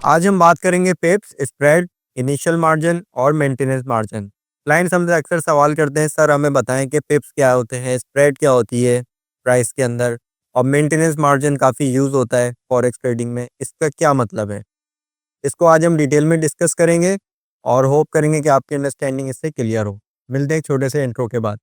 आज हम बात करेंगे पिप्स, स्प्रेड, इनिशियल मार्जिन और मेंटेनेंस मार्जिन। क्लाइंट्स हमसे अक्सर सवाल करते हैं, सर हमें बताएं कि पिप्स क्या होते हैं, स्प्रेड क्या होती है प्राइस के अंदर, और मेंटेनेंस मार्जिन काफ़ी यूज़ होता है फॉरेक्स ट्रेडिंग में, इसका क्या मतलब है। इसको आज हम डिटेल में डिस्कस करेंगे और होप करेंगे कि आपकी अंडरस्टैंडिंग इससे क्लियर हो। मिलते हैं एक छोटे से इंट्रो के बाद।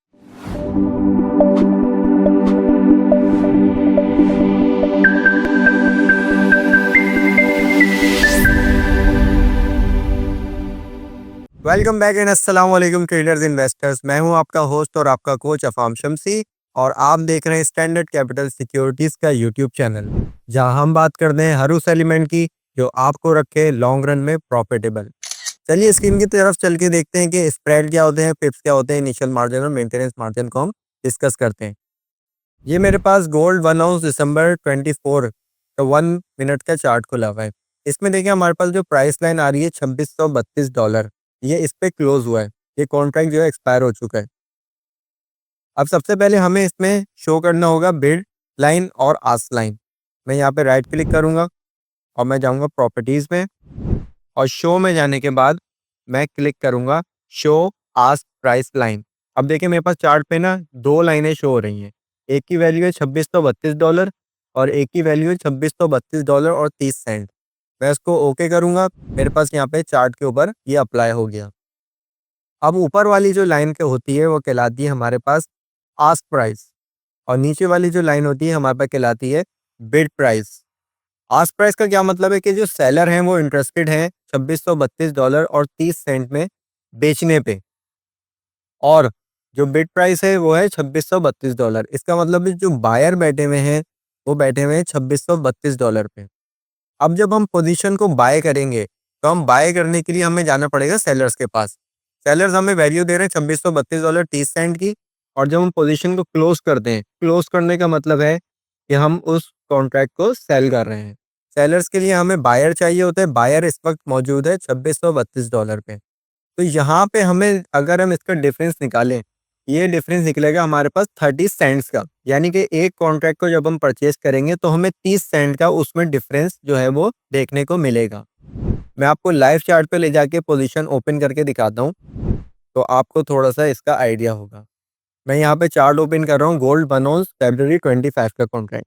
वेलकम बैक एंड अस्सलाम वालेकुम ट्रेडर्स इन्वेस्टर्स। मैं हूं आपका होस्ट और आपका कोच अफाम शमसी, और आप देख रहे हैं स्टैंडर्ड कैपिटल सिक्योरिटीज़ का यूट्यूब चैनल, जहां हम बात करते हैं हर उस एलिमेंट की जो आपको रखे लॉन्ग रन में प्रॉफिटेबल। चलिए स्क्रीन की तरफ चल के देखते हैं कि स्प्रेड क्या होते हैं, पिप्स क्या होते हैं, इनिशियल मार्जिन और मेंटेनेंस मार्जिन को हम डिस्कस करते हैं। ये मेरे पास गोल्ड 1 आउंस दिसंबर 24 का 1 मिनट का चार्ट खुला हुआ है। इसमें देखिए हमारे पास जो प्राइस लाइन आ रही है $2632, ये इस पे क्लोज हुआ है। ये कॉन्ट्रैक्ट जो है एक्सपायर हो चुका है। अब सबसे पहले हमें इसमें शो करना होगा बिड लाइन और आस्क लाइन। मैं यहाँ पे राइट क्लिक करूँगा और मैं जाऊँगा प्रॉपर्टीज़ में, और शो में जाने के बाद मैं क्लिक करूँगा शो आस्क प्राइस लाइन। अब देखिए मेरे पास चार्ट पे ना दो लाइनें शो हो रही हैं। एक की वैल्यू है $2632 और एक की वैल्यू है $2632 और 30 सेंट। मैं इसको ओके करूँगा। मेरे पास यहाँ पे चार्ट के ऊपर ये अप्लाई हो गया। अब ऊपर वाली जो लाइन के होती है वो कहलाती है हमारे पास आस्क प्राइस, और नीचे वाली जो लाइन होती है हमारे पास कहलाती है बिड प्राइस। आस्क प्राइस का क्या मतलब है कि जो सेलर हैं वो इंटरेस्टेड हैं $2632 और 30 सेंट में बेचने पे, और जो बिड प्राइस है वो है $2632। इसका मतलब है जो बायर बैठे हुए हैं वो बैठे हुए हैं $2632 पे। अब जब हम पोजीशन को बाय करेंगे तो हम बाय करने के लिए हमें जाना पड़ेगा सेलर्स के पास। सेलर्स हमें वैल्यू दे रहे हैं $2632 30 सेंट की, और जब हम पोजीशन को क्लोज करते हैं, क्लोज करने का मतलब है कि हम उस कॉन्ट्रैक्ट को सेल कर रहे हैं। सेलर्स के लिए हमें बायर चाहिए होता है। बायर इस वक्त मौजूद है $2632 पे। तो यहाँ पे हमें अगर हम इसका डिफरेंस निकालें, ये डिफरेंस निकलेगा हमारे पास 30 सेंट्स का। यानी कि एक कॉन्ट्रैक्ट को जब हम परचेज करेंगे तो हमें 30 सेंट का उसमें डिफरेंस जो है वो देखने को मिलेगा। मैं आपको लाइव चार्ट पे ले जाके पोजीशन ओपन करके दिखाता हूँ, तो आपको थोड़ा सा इसका आइडिया होगा। मैं यहाँ पे चार्ट ओपन कर रहा हूँ, गोल्ड 1 आउंस February 25 का कॉन्ट्रैक्ट।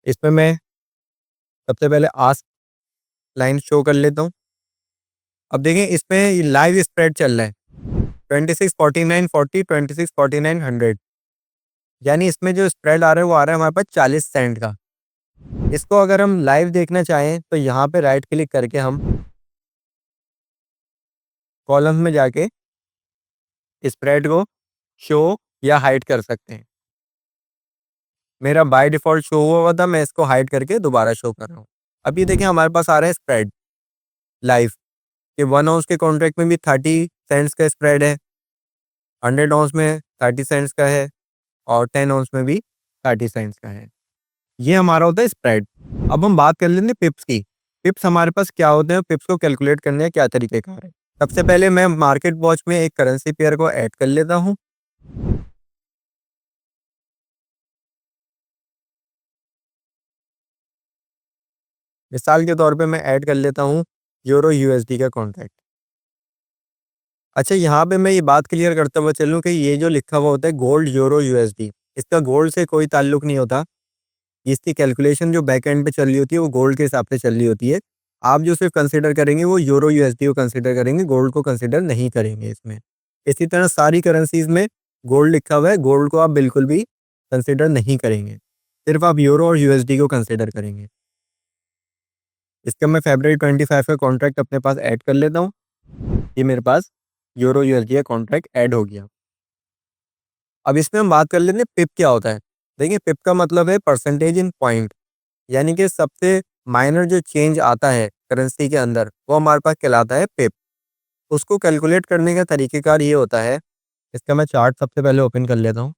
इसमें मैं सबसे पहले आस्क लाइन शो कर लेता हूँ। अब देखें इसमें लाइव स्प्रेड चल रहा है 2649 40 2649 100। यानी इसमें जो स्प्रेड आ रहा है वो आ रहा है हमारे पास 40 सेंट का। इसको अगर हम लाइव देखना चाहें तो यहाँ पे राइट क्लिक करके हम कॉलम में जाके स्प्रेड को शो या हाइड कर सकते हैं। मेरा बाय डिफ़ॉल्ट शो हुआ था, मैं इसको हाइड करके दोबारा शो कर रहा हूँ। अब ये देखें हमारे पास आ रहा है स्प्रेड लाइव, कि 1 आउंस के कॉन्ट्रैक्ट में भी 30 सेंट्स का स्प्रेड है, 100 आउंस में 30 सेंट्स का है, और 10 आउंस में भी 30 सेंट्स का है। ये हमारा होता है स्प्रेड। अब हम बात कर लेते हैं पिप्स की। पिप्स हमारे पास क्या होते हैं, पिप्स को कैलकुलेट करने का क्या तरीकेकार है। सबसे पहले मैं मार्केट वॉच में एक करेंसी पेयर को ऐड कर लेता हूँ। मिसाल के तौर पे मैं ऐड कर लेता हूँ यूरो यूएसडी का कॉन्ट्रैक्ट। अच्छा, यहाँ पे मैं ये बात क्लियर करते हुए चलूँ कि ये जो लिखा हुआ होता है गोल्ड यूरो यूएसडी, इसका गोल्ड से कोई ताल्लुक नहीं होता। इसकी कैलकुलेशन जो बैक एंड पे चल रही होती है वो गोल्ड के हिसाब से चल रही होती है। आप जो सिर्फ कंसीडर करेंगे वो यूरो यूएसडी को कंसीडर करेंगे, गोल्ड को कंसीडर नहीं करेंगे इसमें। इसी तरह सारी करेंसीज में गोल्ड लिखा हुआ है, गोल्ड को आप बिल्कुल भी कंसीडर नहीं करेंगे, सिर्फ आप यूरो और यूएसडी को कंसीडर करेंगे। इसका मैं February 25 का कॉन्ट्रैक्ट अपने पास ऐड कर लेता हूँ। ये मेरे पास यूरो यूएसडी का कॉन्ट्रैक्ट ऐड हो गया। अब इसमें हम बात कर लेते हैं पिप क्या होता है। देखिए पिप का मतलब है परसेंटेज इन पॉइंट, यानी कि सबसे माइनर जो चेंज आता है करेंसी के अंदर वो हमारे पास कहलाता है पिप। उसको कैलकुलेट करने का तरीकेकार ये होता है। इसका मैं चार्ट सबसे पहले ओपन कर लेता हूँ।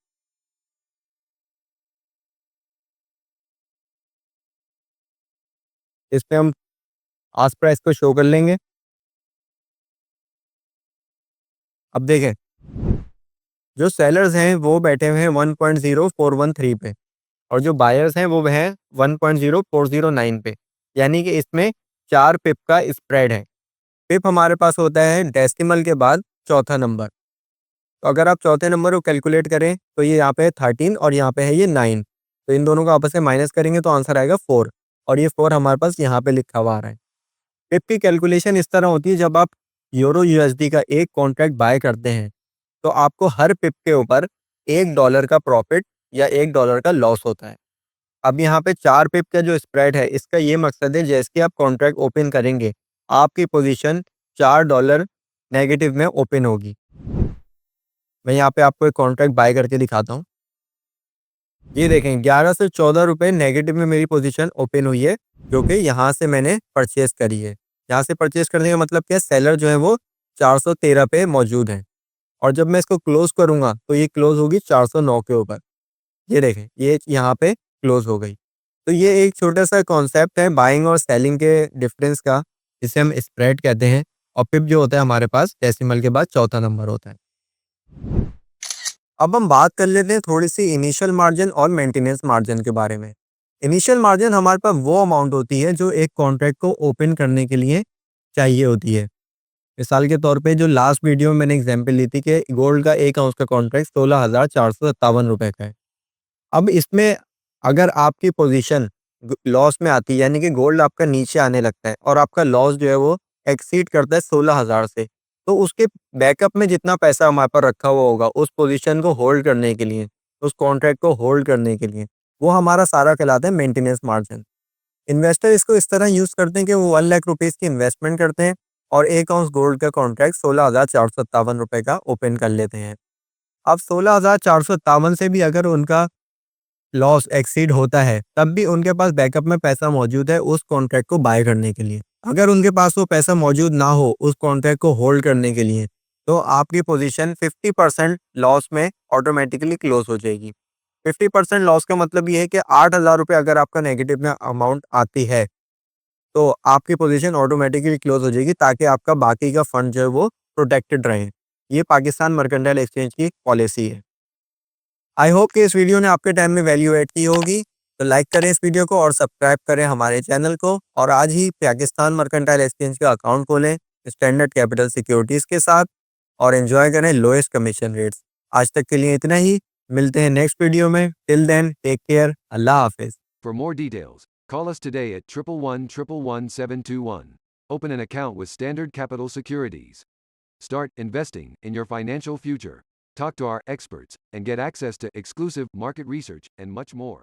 इस पे हम आस्क प्राइस को शो कर लेंगे। अब देखें जो सेलर्स हैं वो बैठे हुए हैं 1.0413 पे और जो बायर्स हैं वो हैं 1.0409 पे, यानी कि इसमें 4 पिप का स्प्रेड है। पिप हमारे पास होता है डेसिमल के बाद चौथा नंबर। तो अगर आप चौथे नंबर को कैलकुलेट करें तो ये यहाँ पे है 13 और यहाँ पे है ये 9। तो इन दोनों को आपस में माइनस करेंगे तो आंसर आएगा 4 और ये 4 हमारे पास यहाँ पे लिखा हुआ आ रहा है। पिप की कैलकुलेशन इस तरह होती है, जब आप यूरो यूएसडी का एक कॉन्ट्रैक्ट बाय करते हैं तो आपको हर पिप के ऊपर $1 का प्रॉफिट या $1 का लॉस होता है। अब यहाँ पे 4 पिप का जो स्प्रेड है इसका ये मकसद है जैसे कि आप कॉन्ट्रैक्ट ओपन करेंगे आपकी पोजीशन $4 नेगेटिव में ओपन होगी। मैं यहाँ पे आपको एक कॉन्ट्रैक्ट बाय करके दिखाता हूँ। ये देखें 11 से 14 रुपए नेगेटिव में मेरी पोजीशन ओपन हुई है, जो कि यहाँ से मैंने परचेस करी है। यहाँ से परचेस करने का मतलब क्या है, सेलर जो है वो 413 पे मौजूद है और जब मैं इसको क्लोज करूंगा तो ये क्लोज होगी 409 के ऊपर। ये देखें ये यहाँ पे क्लोज हो गई। तो ये एक छोटा सा कॉन्सेप्ट है बाइंग और सेलिंग के डिफरेंस का, जिसे हम स्प्रेड कहते हैं। और पिप जो होता है हमारे पास डेसिमल के बाद चौथा नंबर होता है। अब हम बात कर लेते हैं थोड़ी सी इनिशियल मार्जिन और मेंटेनेंस मार्जिन के बारे में। इनिशियल मार्जिन हमारे पास वो अमाउंट होती है जो एक कॉन्ट्रैक्ट को ओपन करने के लिए चाहिए होती है। मिसाल के तौर पे जो लास्ट वीडियो में मैंने एग्जांपल ली थी कि गोल्ड का 1 आउंस का कॉन्ट्रैक्ट 16,457 रुपए का है। अब इसमें अगर आपकी पोजीशन लॉस में आती है, यानी कि गोल्ड आपका नीचे आने लगता है और आपका लॉस जो है वो एक्सीड करता है 16,000 से, तो उसके बैकअप में जितना पैसा हमारे पास रखा हुआ होगा उस पोजीशन को होल्ड करने के लिए, उस कॉन्ट्रैक्ट को होल्ड करने के लिए, वो हमारा सारा कहलाता है मेंटेनेंस मार्जिन। इन्वेस्टर इसको इस तरह यूज करते हैं कि वो 1 लाख रुपीज की इन्वेस्टमेंट करते हैं और 1 आउंस गोल्ड का कॉन्ट्रैक्ट 16,457 रुपए का ओपन कर लेते हैं। अब 16,457 से भी अगर उनका लॉस एक्सीड होता है तब भी उनके पास बैकअप में पैसा मौजूद है उस कॉन्ट्रैक्ट को बाय करने के लिए। अगर उनके पास वो पैसा मौजूद ना हो उस कॉन्ट्रैक्ट को होल्ड करने के लिए, तो आपकी पोजीशन 50% लॉस में ऑटोमेटिकली क्लोज हो जाएगी। 50% लॉस का मतलब ये है कि 8,000 रुपये अगर आपका नेगेटिव में अमाउंट आती है तो आपकी पोजीशन ऑटोमेटिकली क्लोज हो जाएगी, ताकि आपका बाकी का फंड जो है वो प्रोटेक्टेड रहे। ये पाकिस्तान मर्केंटाइल एक्सचेंज की पॉलिसी है। आई होप कि इस वीडियो ने आपके टाइम में वैल्यू ऐड की होगी। तो लाइक करें इस वीडियो को और सब्सक्राइब करें हमारे चैनल को और आज ही पाकिस्तान मर्केंटाइल एक्सचेंज का अकाउंट खोलें स्टैंडर्ड कैपिटल सिक्योरिटीज़ के साथ और एंजॉय करें लोएस्ट कमीशन रेट्स। आज तक के लिए इतना ही, मिलते हैं नेक्स्ट वीडियो में। टिल देन टेक केयर, अल्लाह हाफिज़। For more details, call us today at 111-111-721. Open an account with Standard Capital Securities. Start investing in your financial future. Talk to our experts and get access to exclusive market research and much more.